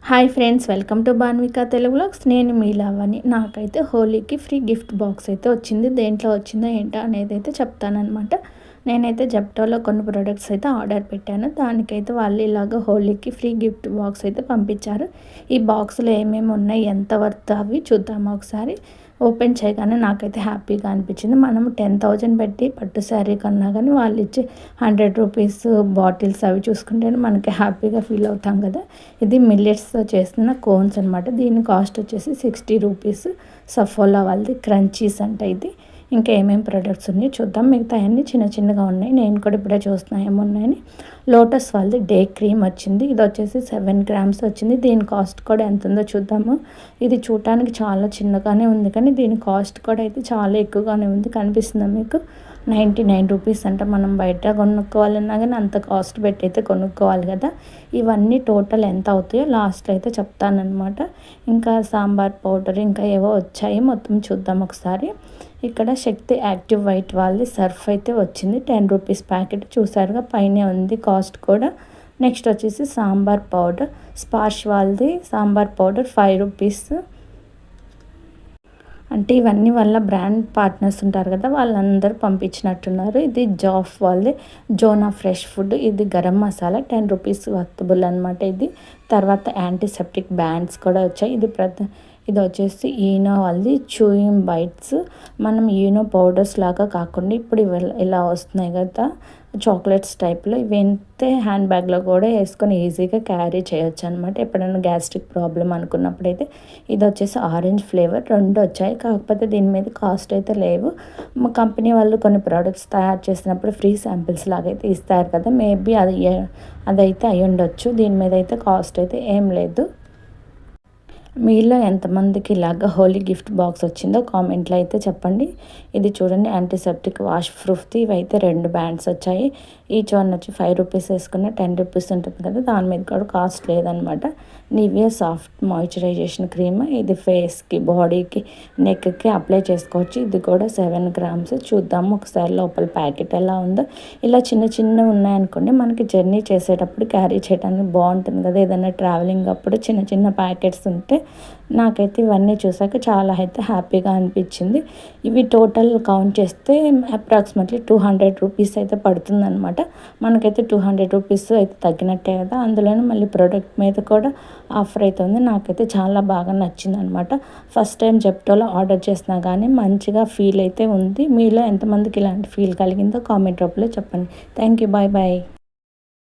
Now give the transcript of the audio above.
Hi friends, welcome to Banvika Telugu vlogs. నేను మీ లావణ్య. నాకైతే హోలీకి ఫ్రీ గిఫ్ట్ బాక్స్ అయితే వచ్చింది. దేంట్లో వచ్చిందో ఏంటో అనేది అయితే చెప్తానమాట. నేనైతే జెప్టోలో కొన్ని ప్రొడక్ట్స్ అయితే ఆర్డర్ పెట్టాను. దానికైతే వాళ్ళు ఇలాగ హోలీకి ఫ్రీ గిఫ్ట్ బాక్స్ అయితే పంపించారు. ఈ బాక్స్లో ఏమేమి ఉన్నాయి, ఎంత వర్త్ అవి చూద్దాము ఒకసారి. ఓపెన్ చేయగానే నాకైతే హ్యాపీగా అనిపించింది. మనం 10,000 పెట్టి పట్టు శారీ కన్నా కానీ వాళ్ళు ఇచ్చే 100 రూపీస్ బాటిల్స్ అవి చూసుకుంటే మనకి హ్యాపీగా ఫీల్ అవుతాం కదా. ఇది మిల్లెట్స్తో చేసిన కోన్స్ అనమాట. దీని కాస్ట్ వచ్చేసి 60 రూపీస్. సఫోలా వాళ్ళది క్రంచీస్ అంట ఇది. ఇంకా ఏమేమి ప్రొడక్ట్స్ ఉన్నాయో చూద్దాం. మిగతా అన్నీ చిన్న చిన్నగా ఉన్నాయి. నేను కూడా ఇప్పుడే చూస్తున్నా ఏమున్నాయని. లోటస్ వాళ్ళది డే క్రీమ్ వచ్చింది. ఇది వచ్చేసి 7 గ్రామ్స్ వచ్చింది. దీని కాస్ట్ కూడా ఎంత ఉందో చూద్దాము. ఇది చూడటానికి చాలా చిన్నగానే ఉంది, కానీ దీని కాస్ట్ కూడా అయితే చాలా ఎక్కువగానే ఉంది. కనిపిస్తుందా మీకు? 99 రూపీస్ అంట. మనం బయట కొనుక్కోవాలన్నా కానీ అంత కాస్ట్ పెట్టి అయితే కొనుక్కోవాలి కదా. ఇవన్నీ టోటల్ ఎంత అవుతాయో లాస్ట్లో అయితే చెప్తానమాట. ఇంకా సాంబార్ పౌడర్ ఇంకా ఏవో వచ్చాయి, మొత్తం చూద్దాం ఒకసారి. ఇక్కడ శక్తి యాక్టివ్ వైట్ వాళ్ళది సర్ఫ్ అయితే వచ్చింది. 10 రూపీస్ ప్యాకెట్ చూసారుగా, పైనే ఉంది కాస్ట్ కూడా. నెక్స్ట్ వచ్చేసి సాంబార్ పౌడర్, స్పాష్ వాళ్ళది సాంబార్ పౌడర్ 5 రూపీస్. అంటే ఇవన్నీ వాళ్ళ బ్రాండ్ పార్ట్నర్స్ ఉంటారు కదా, వాళ్ళందరూ పంపించినట్టున్నారు. ఇది జాఫ్ వాళ్ళది జోనా ఫ్రెష్ ఫుడ్. ఇది గరం మసాలా 10 రూపీస్ వర్తబుల్ అనమాట ఇది. తర్వాత యాంటీసెప్టిక్ బ్యాండ్స్ కూడా వచ్చాయి. ఇది వచ్చేసి ఈనో వాళ్ళది చూయింగ్ బైట్స్. మనం ఈనో పౌడర్స్ లాగా కాకుండా ఇప్పుడు ఇలా వస్తున్నాయి కదా చాక్లెట్స్ టైప్లో. ఇవి అయితే హ్యాండ్ బ్యాగ్లో కూడా వేసుకొని ఈజీగా క్యారీ చేయొచ్చు అనమాట. ఎప్పుడైనా గ్యాస్ట్రిక్ ప్రాబ్లం అనుకున్నప్పుడైతే. ఇది వచ్చేసి ఆరెంజ్ ఫ్లేవర్. 2 వచ్చాయి, కాకపోతే దీని మీద కాస్ట్ అయితే లేవు. మా కంపెనీ వాళ్ళు కొన్ని ప్రోడక్ట్స్ తయారు చేసినప్పుడు ఫ్రీ శాంపిల్స్ లాగైతే ఇస్తారు కదా, మేబీ అదైతే అయి ఉండొచ్చు. దీని మీద అయితే కాస్ట్ అయితే ఏం లేదు. మీలో ఎంతమందికి ఇలాగ హోలీ గిఫ్ట్ బాక్స్ వచ్చిందో కామెంట్లో అయితే చెప్పండి. ఇది చూడండి, యాంటీసెప్టిక్ వాష్ ప్రూఫ్ది. ఇవైతే 2 బ్యాండ్స్ వచ్చాయి. ఈచ్ వన్ వచ్చి 5 రూపీస్ వేసుకున్న 10 రూపీస్ ఉంటుంది కదా, దాని మీద కూడా కాస్ట్ లేదనమాట. Nivea soft moisturisation cream. ఇది ఫేస్కి, బాడీకి, నెక్కి అప్లై చేసుకోవచ్చు. ఇది కూడా 7 గ్రామ్స్. చూద్దాము ఒకసారి లోపల ప్యాకెట్ ఎలా ఉందో. ఇలా చిన్న చిన్నవి ఉన్నాయనుకోండి, మనకి జర్నీ చేసేటప్పుడు క్యారీ చేయడానికి బాగుంటుంది కదా. ఏదైనా ట్రావెలింగ్ అప్పుడు చిన్న చిన్న ప్యాకెట్స్ ఉంటే నాకైతే ఇవన్నీ చూసాక చాలా అయితే హ్యాపీగా అనిపించింది. ఇవి టోటల్ కౌంట్ చేస్తే అప్రాక్సిమేట్లీ 200 రూపీస్ అయితే పడుతుందన్నమాట. మనకైతే 200 రూపీస్ అయితే తగ్గినట్టే కదా. అందులోనే మళ్ళీ ప్రోడక్ట్ మీద కూడా ఆఫర్ అయితే ఉంది. నాకైతే చాలా బాగా నచ్చింది అనమాట. ఫస్ట్ టైం జెప్టోలో ఆర్డర్ చేసినా కానీ మంచిగా ఫీల్ అయితే ఉంది. మీలో ఎంతమందికి ఇలాంటి ఫీల్ కలిగిందో కామెంట్ రూపంలో చెప్పండి. Thank you, bye bye.